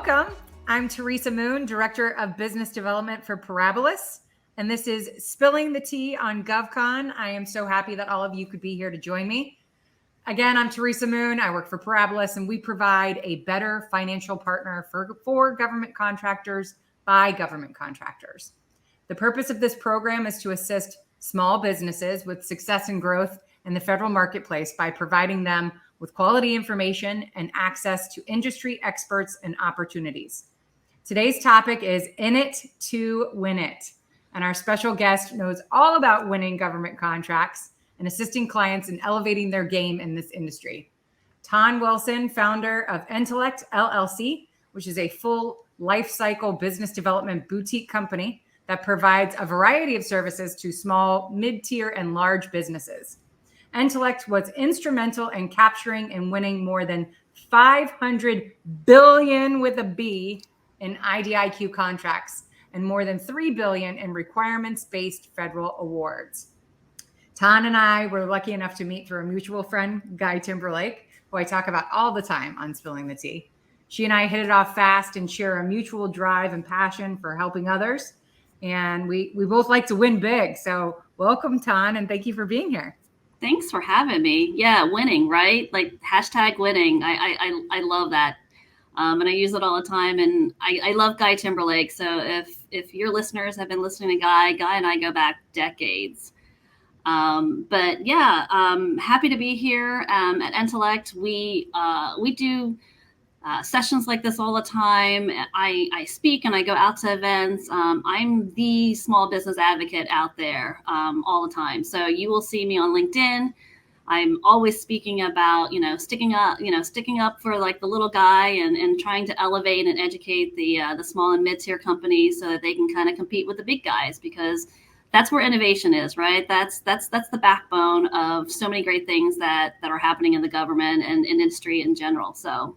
Welcome. I'm Teresa Moon, Director of Business Development for Parabolis, and this is Spilling the Tea on GovCon. I am so happy that all of you could be here to join me. Again, I'm Teresa Moon. I work for Parabolis, and we provide a better financial partner for government contractors by government contractors. The purpose of this program is to assist small businesses with success and growth in the federal marketplace by providing them with quality information and access to industry experts and opportunities. Today's topic is In It to Win It. And our special guest knows all about winning government contracts and assisting clients in elevating their game in this industry. Ton Wilson, founder of Entellect, LLC, which is a full life cycle business development boutique company that provides a variety of services to small, mid-tier, and large businesses. Entellect was instrumental in capturing and winning more than $500 billion with a B in IDIQ contracts and more than $3 billion in requirements-based federal awards. Ton and I were lucky enough to meet through a mutual friend, Guy Timberlake, who I talk about all the time on Spilling the Tea. She and I hit it off fast and share a mutual drive and passion for helping others. And we both like to win big. So welcome, Ton, and thank you for being here. Thanks for having me. Yeah, winning, right? Like hashtag winning. I love that. And I use it all the time. And I love Guy Timberlake. So if your listeners have been listening to Guy and I go back decades. But yeah, happy to be here at Entellect. We do sessions like this all the time. I speak and I go out to events. I'm the small business advocate out there all the time. So you will see me on LinkedIn. I'm always speaking about, sticking up for like the little guy and trying to elevate and educate the small and mid-tier companies so that they can kind of compete with the big guys, because that's where innovation is, right? That's the backbone of so many great things that are happening in the government and in industry in general. So.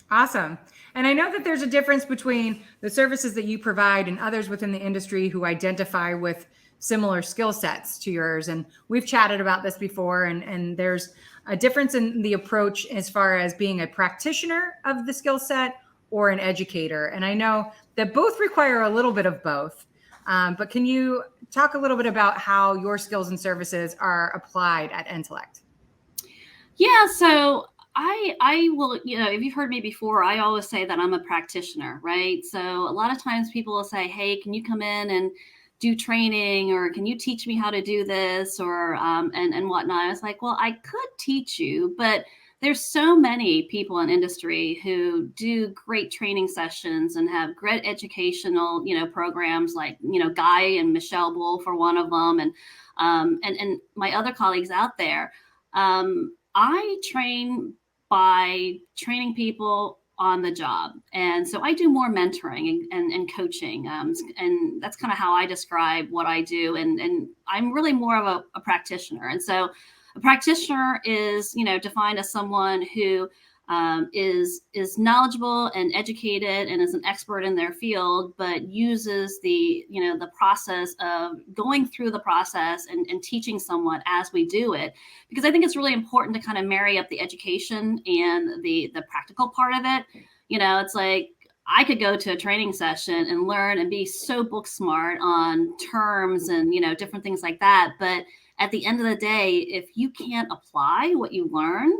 Awesome. And I know that there's a difference between the services that you provide and others within the industry who identify with similar skill sets to yours. And we've chatted about this before, and there's a difference in the approach as far as being a practitioner of the skill set or an educator. And I know that both require a little bit of both. But can you talk a little bit about how your skills and services are applied at Entellect? Yeah, so I will, if you've heard me before, I always say that I'm a practitioner, right? So a lot of times people will say, hey, can you come in and do training, or can you teach me how to do this, or and whatnot? I was like, well, I could teach you, but there's so many people in industry who do great training sessions and have great educational, programs like, Guy and Michelle Bull for one of them. And my other colleagues out there. I train by training people on the job. And so I do more mentoring and coaching. And that's kind of how I describe what I do. And I'm really more of a practitioner. And so a practitioner is, defined as someone who is knowledgeable and educated and is an expert in their field, but uses the process of going through the process and teaching someone as we do it. Because I think it's really important to kind of marry up the education and the practical part of it. It's like I could go to a training session and learn and be so book smart on terms and, different things like that. But at the end of the day, if you can't apply what you learn,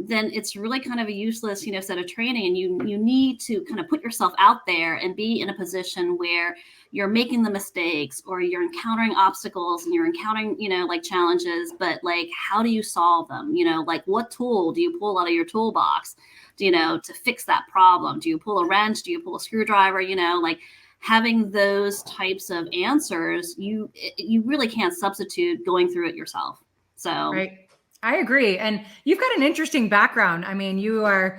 then it's really kind of a useless, set of training. And you need to kind of put yourself out there and be in a position where you're making the mistakes, or you're encountering obstacles and you're encountering, like challenges, but like, how do you solve them? Like what tool do you pull out of your toolbox, to fix that problem? Do you pull a wrench? Do you pull a screwdriver? Like having those types of answers, you really can't substitute going through it yourself. So. Right. I agree. And you've got an interesting background. I mean, you are,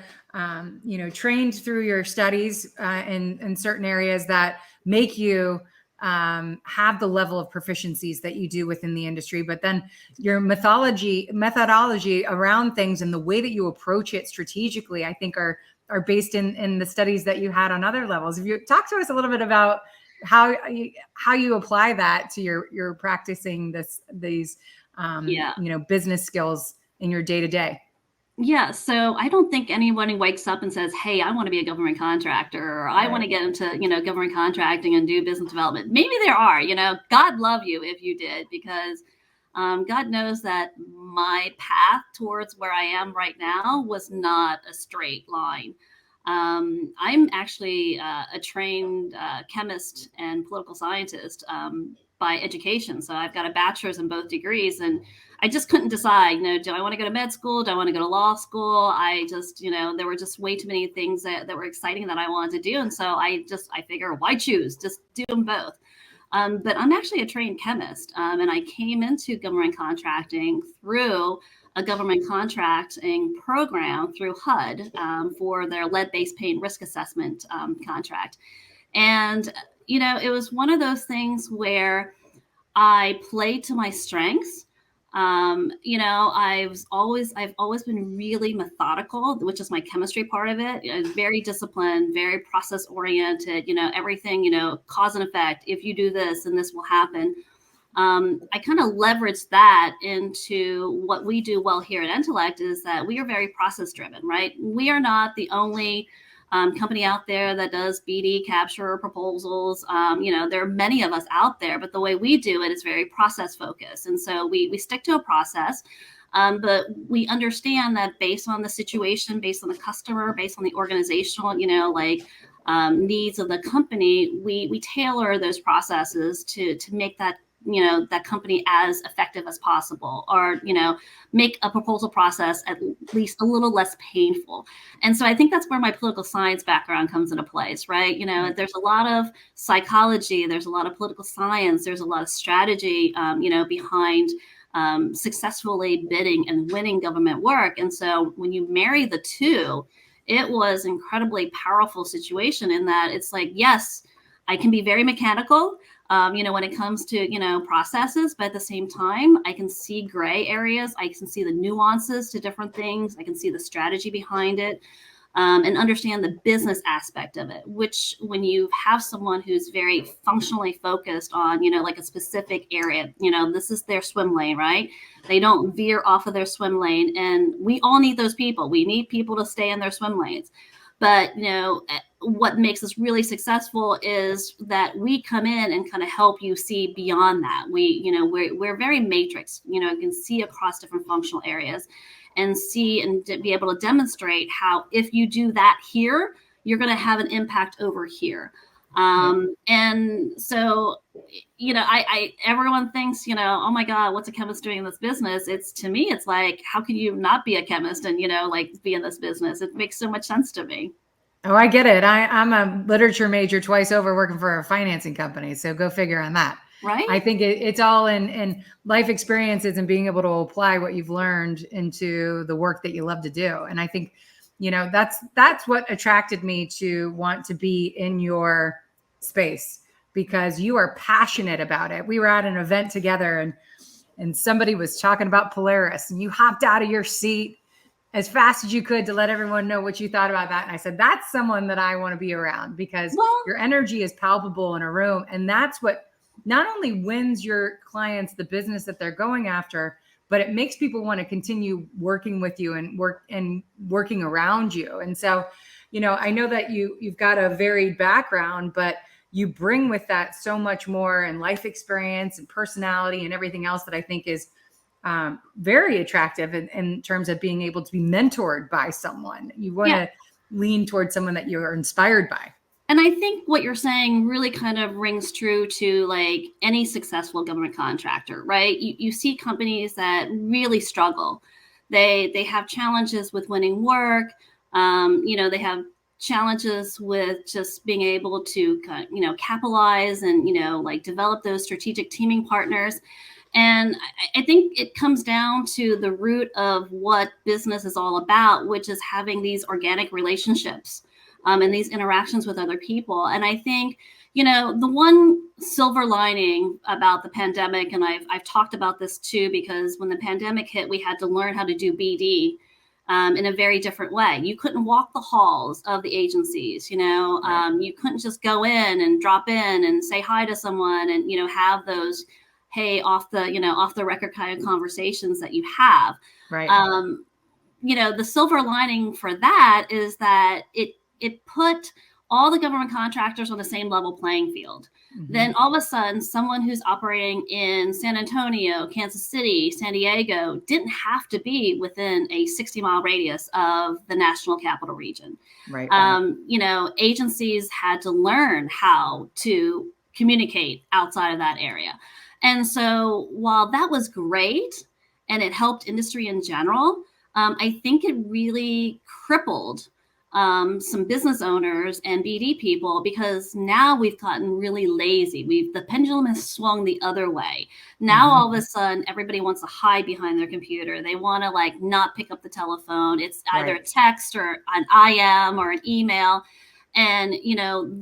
trained through your studies in certain areas that make you have the level of proficiencies that you do within the industry. But then your methodology around things and the way that you approach it strategically, I think are based in the studies that you had on other levels. If you talk to us a little bit about how you apply that to your practicing these business skills in your day to day. Yeah, so I don't think anyone wakes up and says, "Hey, I want to be a government contractor," or "I want to Right. get into, government contracting and do business development." Maybe there are, God love you if you did, because God knows that my path towards where I am right now was not a straight line. I'm actually a trained chemist and political scientist by education. So I've got a bachelor's in both degrees, and I just couldn't decide, do I want to go to med school? Do I want to go to law school? I just, there were just way too many things that were exciting that I wanted to do. And so I figure, why choose? Just do them both. But I'm actually a trained chemist, and I came into government contracting through a government contracting program through HUD for their lead-based pain risk assessment contract. And, it was one of those things where I played to my strengths. I've always been really methodical, which is my chemistry part of it. Very disciplined, very process oriented. Everything. Cause and effect. If you do this, then this will happen. I kind of leveraged that into what we do well here at Entellect, is that we are very process driven, right? We are not the only company out there that does BD capture proposals. There are many of us out there, but the way we do it is very process focused. And so we stick to a process. But we understand that based on the situation, based on the customer, based on the organizational, needs of the company, we tailor those processes to make that that company as effective as possible, or make a proposal process at least a little less painful. And so I think that's where my political science background comes into place, right? There's a lot of psychology, there's a lot of political science, there's a lot of strategy behind successfully bidding and winning government work. And so when you marry the two, it was incredibly powerful situation, in that it's like, yes, I can be very mechanical, when it comes to, processes, but at the same time, I can see gray areas. I can see the nuances to different things. I can see the strategy behind it, and understand the business aspect of it, which when you have someone who's very functionally focused on, like a specific area, this is their swim lane, right? They don't veer off of their swim lane. And we all need those people. We need people to stay in their swim lanes. But, what makes us really successful is that we come in and kind of help you see beyond that. We're very matrix, you can see across different functional areas and see and be able to demonstrate how, if you do that here, you're going to have an impact over here. And so, everyone thinks, oh my God, what's a chemist doing in this business? To me, it's like, how can you not be a chemist and, be in this business? It makes so much sense to me. Oh, I get it. I'm a literature major twice over, working for a financing company. So go figure on that. Right. I think it's all in life experiences and being able to apply what you've learned into the work that you love to do. And I think, that's what attracted me to want to be in your space, because you are passionate about it. We were at an event together, and somebody was talking about Polaris, and you hopped out of your seat as fast as you could to let everyone know what you thought about that. And I said, that's someone that I want to be around, because your energy is palpable in a room. And that's what not only wins your clients the business that they're going after, but it makes people want to continue working with you and working around you. And so, I know that you've got a varied background, but you bring with that so much more, and life experience and personality and everything else that I think is very attractive in terms of being able to be mentored by someone. You want to lean towards someone that you're inspired by. And I think what you're saying really kind of rings true to like any successful government contractor, right? You see companies that really struggle. They have challenges with winning work. They have challenges with just being able to, capitalize and, develop those strategic teaming partners. And I think it comes down to the root of what business is all about, which is having these organic relationships and these interactions with other people. And I think, the one silver lining about the pandemic, and I've talked about this too, because when the pandemic hit, we had to learn how to do BD in a very different way. You couldn't walk the halls of the agencies, you couldn't just go in and drop in and say hi to someone and, have those, hey, off the record kind of conversations that you have. Right. the silver lining for that is that it put all the government contractors on the same level playing field. Mm-hmm. Then all of a sudden, someone who's operating in San Antonio, Kansas City, San Diego didn't have to be within a 60-mile radius of the national capital region. Right. Agencies had to learn how to communicate outside of that area. And so while that was great and it helped industry in general, I think it really crippled some business owners and BD people, because now we've gotten really lazy. The pendulum has swung the other way. Now, all of a sudden, everybody wants to hide behind their computer. They want to not pick up the telephone. It's either a text or an IM or an email. And,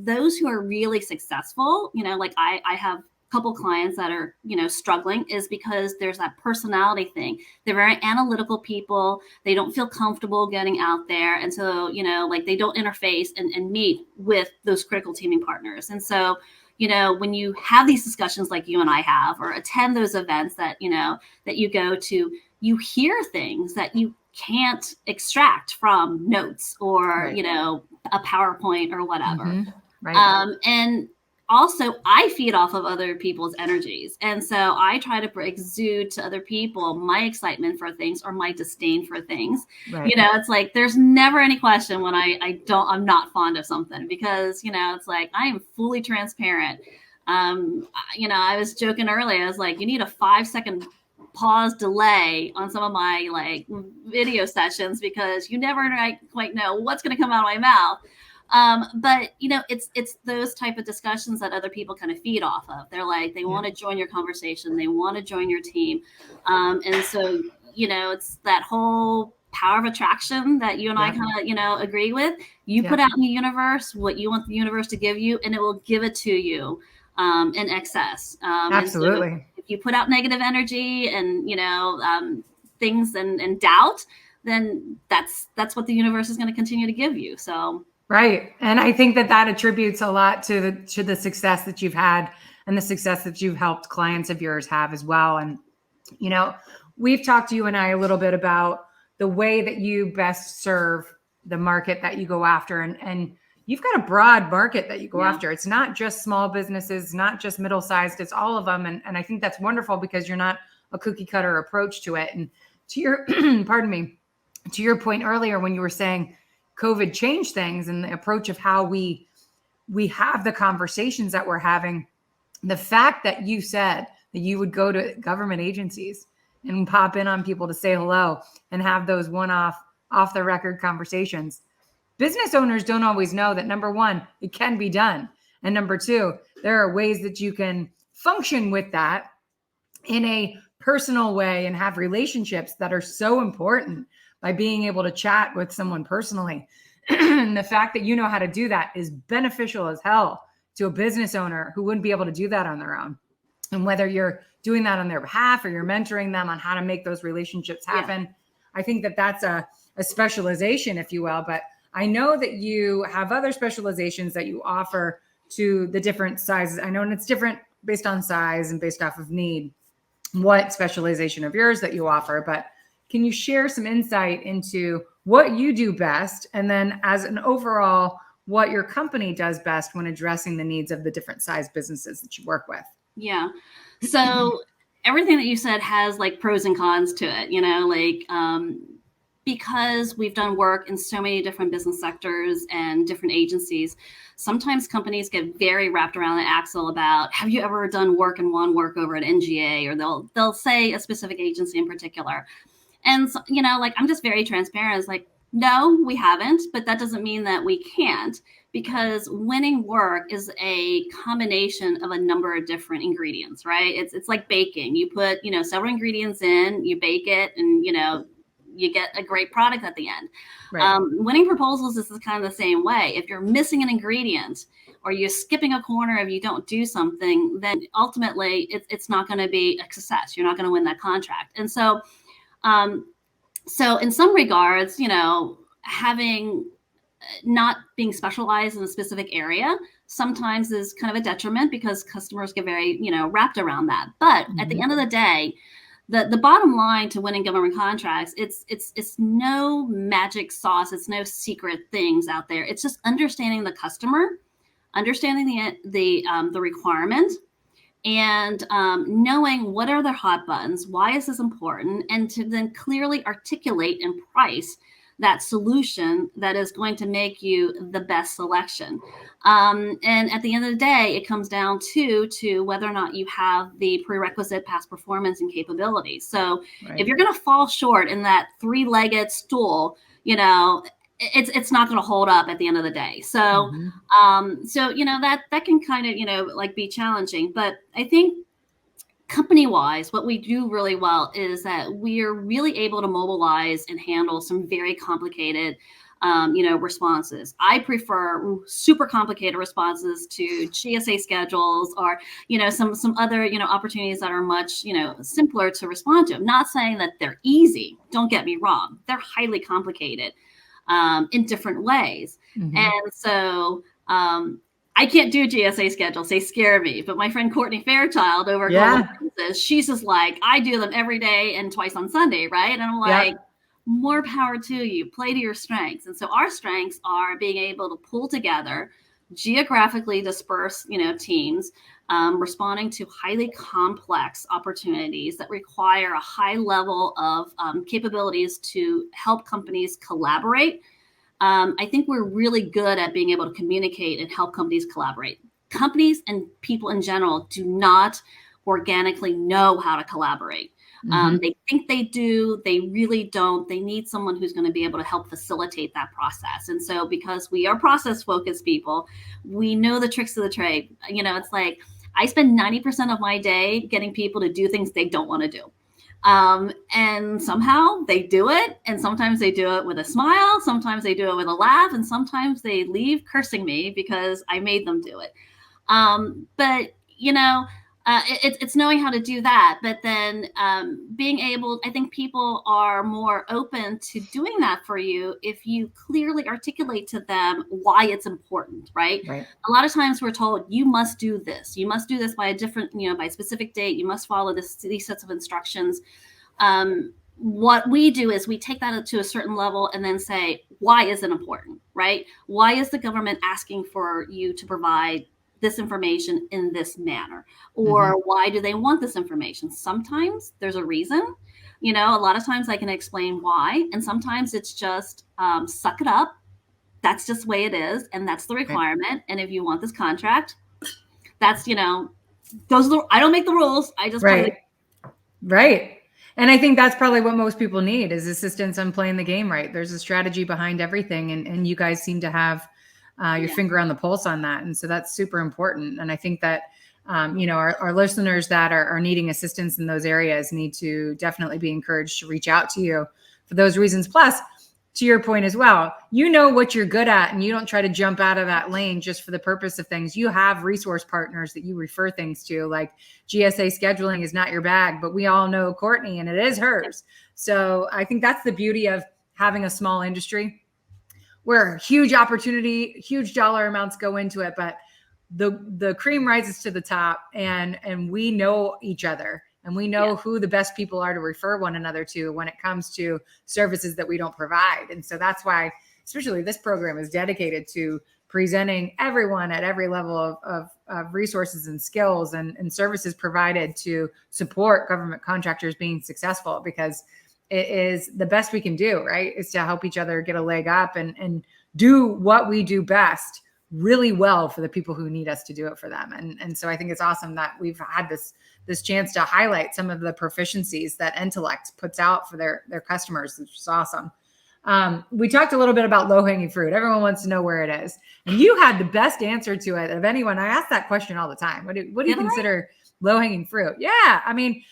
those who are really successful, I have couple clients that are, struggling, is because there's that personality thing. They're very analytical people. They don't feel comfortable getting out there. And so, they don't interface and meet with those critical teaming partners. And so, when you have these discussions like you and I have, or attend those events that you go to, you hear things that you can't extract from notes or, a PowerPoint or whatever. Mm-hmm. Right. And also, I feed off of other people's energies. And so I try to exude to other people my excitement for things or my disdain for things. Right. It's like, there's never any question when I'm not fond of something, because, it's like, I am fully transparent. I was joking earlier. I was like, you need a 5-second pause delay on some of my video sessions, because you never quite know what's going to come out of my mouth. But it's those type of discussions that other people kind of feed off of. They're like, they want to join your conversation. They want to join your team. And so, it's that whole power of attraction that you and I kind of, agree with. You put out in the universe what you want the universe to give you, and it will give it to you in excess. Absolutely. And so if you put out negative energy and, things and doubt, then that's what the universe is going to continue to give you. So. Right. And I think that attributes a lot to the success that you've had and the success that you've helped clients of yours have as well. And, we've talked to you and I a little bit about the way that you best serve the market that you go after. And you've got a broad market that you go after. It's not just small businesses, not just middle-sized, it's all of them. And I think that's wonderful, because you're not a cookie cutter approach to it. And to your, pardon me, to your point earlier, when you were saying COVID changed things and the approach of how we have the conversations that we're having, the fact that you said that you would go to government agencies and pop in on people to say hello and have those one-off, off the record conversations. Business owners don't always know that, number one, it can be done. And number two, there are ways that you can function with that in a personal way and have relationships that are so important by being able to chat with someone personally. And the fact that you know how to do that is beneficial as hell to a business owner who wouldn't be able to do that on their own. And whether you're doing that on their behalf or you're mentoring them on how to make those relationships happen, I think that that's a specialization, if you will. But I know that you have other specializations that you offer to the different sizes. I know, and it's different based on size and based off of need, what specialization of yours that you offer. But can you share some insight into what you do best, and then as an overall, what your company does best when addressing the needs of the different size businesses that you work with? Yeah. So everything that you said has pros and cons to it, because we've done work in so many different business sectors and different agencies. Sometimes companies get very wrapped around the axle about, have you ever done work and won work over at NGA? Or they'll say a specific agency in particular. And, so, I'm just very transparent. It's like, no, we haven't, but that doesn't mean that we can't, because winning work is a combination of a number of different ingredients, right? It's like baking. You put, several ingredients in, you bake it, and, you get a great product at the end. Right. Winning proposals is kind of the same way. If you're missing an ingredient or you're skipping a corner if you don't do something, then ultimately it's not going to be a success. You're not going to win that contract. And so, so in some regards, having not being specialized in a specific area sometimes is kind of a detriment, because customers get very, wrapped around that. But at the end of the day, the bottom line to winning government contracts, it's no magic sauce. It's no secret things out there. It's just understanding the customer, understanding the requirement, and knowing what are their hot buttons, why is this important, and to then clearly articulate and price that solution that is going to make you the best selection. And at the end of the day, it comes down to whether or not you have the prerequisite past performance and capabilities. So if you're going to fall short in that three-legged stool, it's not going to hold up at the end of the day. So, that can kind of, like be challenging. But I think company-wise, what we do really well is that we are really able to mobilize and handle some very complicated, responses. I prefer super complicated responses to GSA schedules or, some other, opportunities that are much, simpler to respond to. I'm not saying that they're easy. Don't get me wrong. They're highly complicated in different ways. Mm-hmm. And so, I can't do GSA schedules. They scare me. But my friend Courtney Fairchild over at Global Business, she's just like, I do them every day and twice on Sunday, right? And I'm like, more power to you. Play to your strengths. And so our strengths are being able to pull together geographically dispersed, teams, responding to highly complex opportunities that require a high level of capabilities to help companies collaborate. I think we're really good at being able to communicate and help companies collaborate. Companies and people in general do not organically know how to collaborate. Mm-hmm. They think they do. They really don't. They need someone who's going to be able to help facilitate that process. And so because we are process-focused people, we know the tricks of the trade. It's like I spend 90% of my day getting people to do things they don't want to do. And somehow they do it. And sometimes they do it with a smile. Sometimes they do it with a laugh. And sometimes they leave cursing me because I made them do it. But it's knowing how to do that. But then being able, I think people are more open to doing that for you if you clearly articulate to them why it's important, right? A lot of times we're told, you must do this. You must do this by a different, by a specific date. You must follow these sets of instructions. What we do is we take that to a certain level and then say, why is it important, right? Why is the government asking for you to provide this information in this manner? Or why do they want this information? Sometimes there's a reason, a lot of times I can explain why. And sometimes it's just suck it up. That's just the way it is. And that's the requirement. And if you want this contract, that's, those are I don't make the rules. I just play Right. And I think that's probably what most people need is assistance on playing the game right. There's a strategy behind everything. And you guys seem to have your finger on the pulse on that. And so that's super important. And I think that, our listeners that are needing assistance in those areas need to definitely be encouraged to reach out to you for those reasons. Plus, to your point as well, what you're good at and you don't try to jump out of that lane just for the purpose of things. You have resource partners that you refer things to, like GSA scheduling is not your bag, but we all know Courtney and it is hers. So I think that's the beauty of having a small industry where huge opportunity, huge dollar amounts go into it, but the cream rises to the top and we know each other and we know who the best people are to refer one another to when it comes to services that we don't provide. And so that's why, especially this program is dedicated to presenting everyone at every level of resources and skills and services provided to support government contractors being successful, because it is the best we can do, right? Is to help each other get a leg up and do what we do best really well for the people who need us to do it for them. And so I think it's awesome that we've had this chance to highlight some of the proficiencies that Entellect puts out for their customers, which is awesome. We talked a little bit about low-hanging fruit. Everyone wants to know where it is. And you had the best answer to it of anyone. I ask that question all the time. What do you consider low-hanging fruit? Yeah. I mean,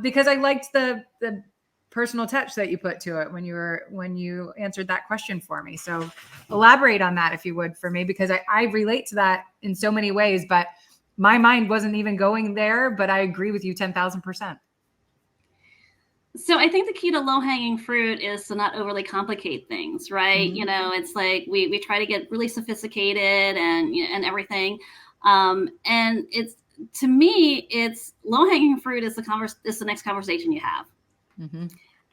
because I liked the personal touch that you put to it when you answered that question for me. So elaborate on that if you would for me, because I relate to that in so many ways, but my mind wasn't even going there, but I agree with you 10,000%. So I think the key to low-hanging fruit is to not overly complicate things, right? Mm-hmm. It's like we try to get really sophisticated and everything. And to me, it's low hanging fruit is the next conversation you have. Mm-hmm.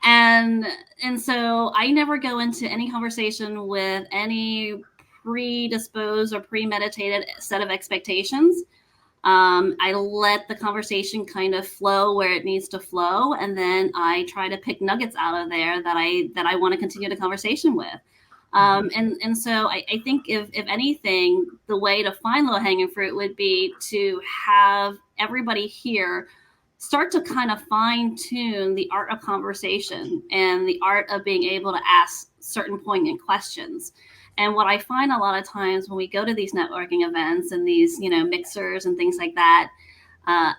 And so I never go into any conversation with any predisposed or premeditated set of expectations. I let the conversation kind of flow where it needs to flow, and then I try to pick nuggets out of there that I want to continue the conversation with. And so I think if anything, the way to find low hanging fruit would be to have everybody here start to kind of fine tune the art of conversation and the art of being able to ask certain poignant questions. And what I find a lot of times when we go to these networking events and these, mixers and things like that,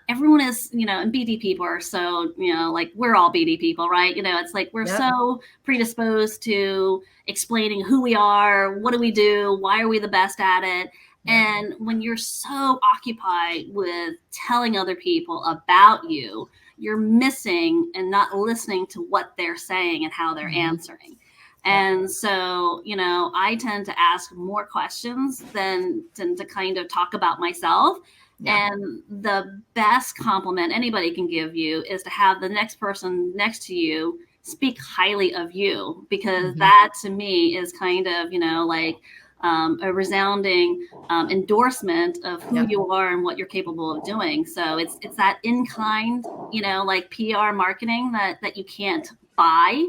everyone is, and BD people are so, like we're all BD people, right? It's like we're so predisposed to explaining who we are, what do we do, why are we the best at it? And when you're so occupied with telling other people about you, you're missing and not listening to what they're saying and how they're answering. And so, I tend to ask more questions than to kind of talk about myself. And the best compliment anybody can give you is to have the next person next to you speak highly of you, because that to me is kind of, like a resounding endorsement of who you are and what you're capable of doing. So it's that in-kind, like PR marketing that you can't buy.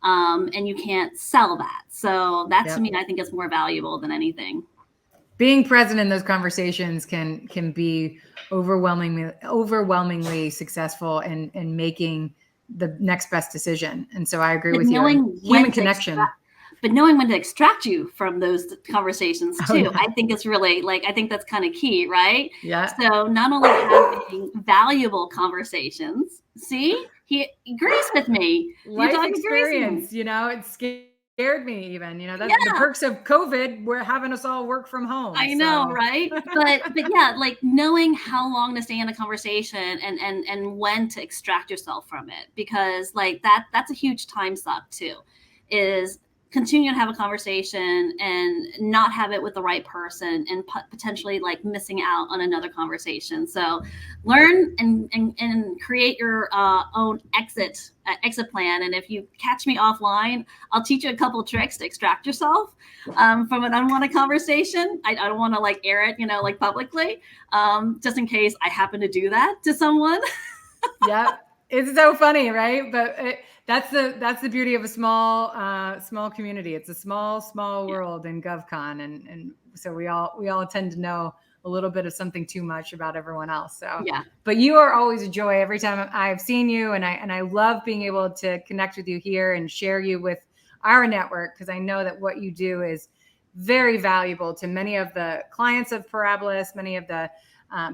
And you can't sell that. So that to me, I think is more valuable than anything. Being present in those conversations can be overwhelmingly successful in making the next best decision. And so I agree with you. Human connection. But knowing when to extract you from those conversations too, I think it's really I think that's kind of key, right? Yeah. So not only having valuable conversations, see, he agrees with me. Life experience, it scared me even, that's the perks of COVID. We're having us all work from home. I know, right? But yeah, like knowing how long to stay in a conversation and when to extract yourself from it, because that's a huge time suck too, is continue to have a conversation and not have it with the right person and potentially missing out on another conversation. So learn and create your own exit plan. And if you catch me offline, I'll teach you a couple of tricks to extract yourself from an unwanted conversation. I don't want to air it, publicly, just in case I happen to do that to someone. Yeah. It's so funny, right? But that's the beauty of a small community. It's a small world in GovCon, and so we all tend to know a little bit of something too much about everyone else. So but you are always a joy every time I've seen you, and I love being able to connect with you here and share you with our network, because I know that what you do is very valuable to many of the clients of Parabolis, many of the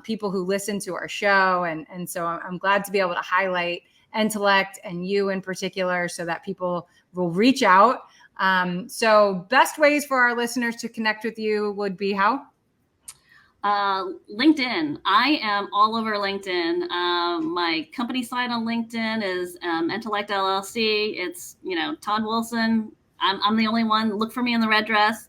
people who listen to our show. And so I'm glad to be able to highlight Entellect and you in particular, so that people will reach out. So best ways for our listeners to connect with you would be how? LinkedIn. I am all over LinkedIn. My company site on LinkedIn is Entellect LLC. It's, Todd Wilson. I'm the only one. Look for me in the red dress.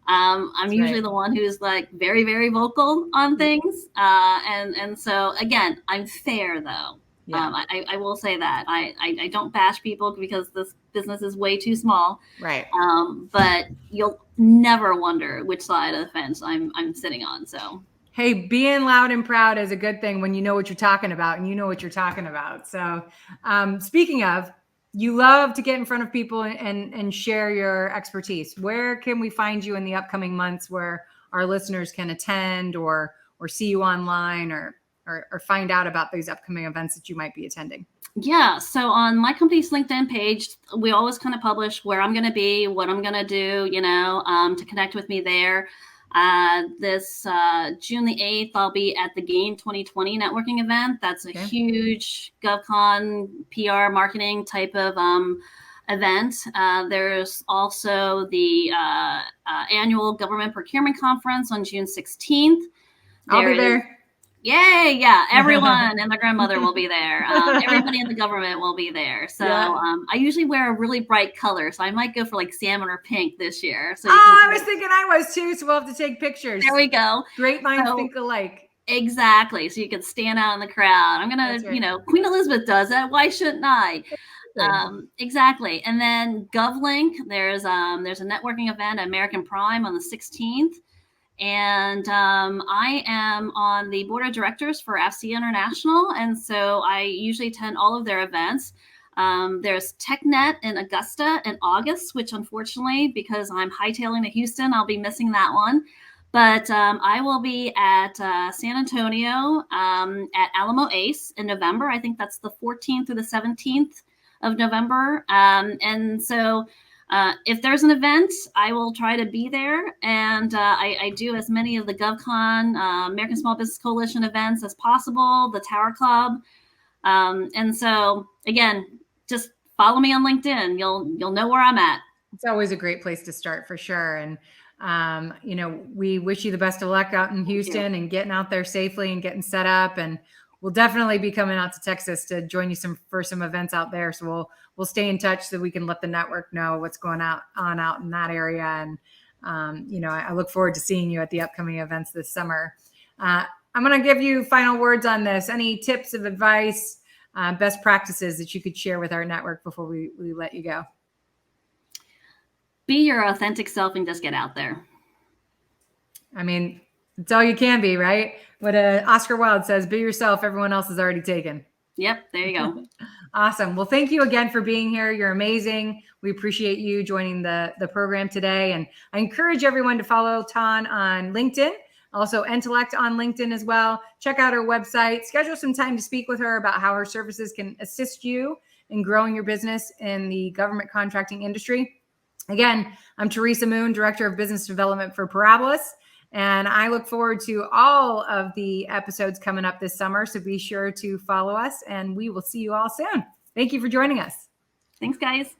I'm usually the one who's very, very vocal on things. And so again, I'm fair though. I will say that I don't bash people because this business is way too small. Right. But you'll never wonder which side of the fence I'm sitting on. So, hey, being loud and proud is a good thing when you know what you're talking about and you know what you're talking about. So, speaking of, you love to get in front of people and share your expertise. Where can we find you in the upcoming months where our listeners can attend or see you online or find out about these upcoming events that you might be attending? Yeah. So on my company's LinkedIn page, we always kind of publish where I'm going to be, what I'm going to do, to connect with me there. This June the 8th, I'll be at the Gain 2020 networking event. That's a huge GovCon PR marketing type of event. There's also the annual government procurement conference on June 16th. I'll be there. Yay! Yeah, everyone and their grandmother will be there. Everybody in the government will be there. So I usually wear a really bright color, so I might go for salmon or pink this year. So I was thinking I was too. So we'll have to take pictures. There we go. Great minds think alike. Exactly. So you can stand out in the crowd. I'm going That's to, right. Queen Elizabeth does that. Why shouldn't I? Exactly. Exactly. And then GovLink, there's a networking event at American Prime on the 16th. And I am on the board of directors for FC International. And so I usually attend all of their events. There's TechNet in Augusta in August, which unfortunately, because I'm hightailing to Houston, I'll be missing that one. But I will be at San Antonio at Alamo Ace in November. I think that's the 14th through the 17th of November. And so if there's an event, I will try to be there. And I do as many of the GovCon, American Small Business Coalition events as possible, the Tower Club. And so, again, just follow me on LinkedIn. You'll know where I'm at. It's always a great place to start for sure. And, we wish you the best of luck out in Houston and getting out there safely and getting set up. And we'll definitely be coming out to Texas to join you for some events out there. So we'll stay in touch so we can let the network know what's going on out in that area. And, I look forward to seeing you at the upcoming events this summer. I'm going to give you final words on this. Any tips of advice, best practices that you could share with our network before we let you go? Be your authentic self and just get out there. I mean, it's all you can be, right? What Oscar Wilde says, be yourself. Everyone else is already taken. Yep. There you go. Awesome. Well, thank you again for being here. You're amazing. We appreciate you joining the program today. And I encourage everyone to follow Tan on LinkedIn, also Entellect on LinkedIn as well. Check out her website, schedule some time to speak with her about how her services can assist you in growing your business in the government contracting industry. Again, I'm Teresa Moon, Director of Business Development for Parabolis, and I look forward to all of the episodes coming up this summer. So be sure to follow us, and we will see you all soon. Thank you for joining us. Thanks, guys.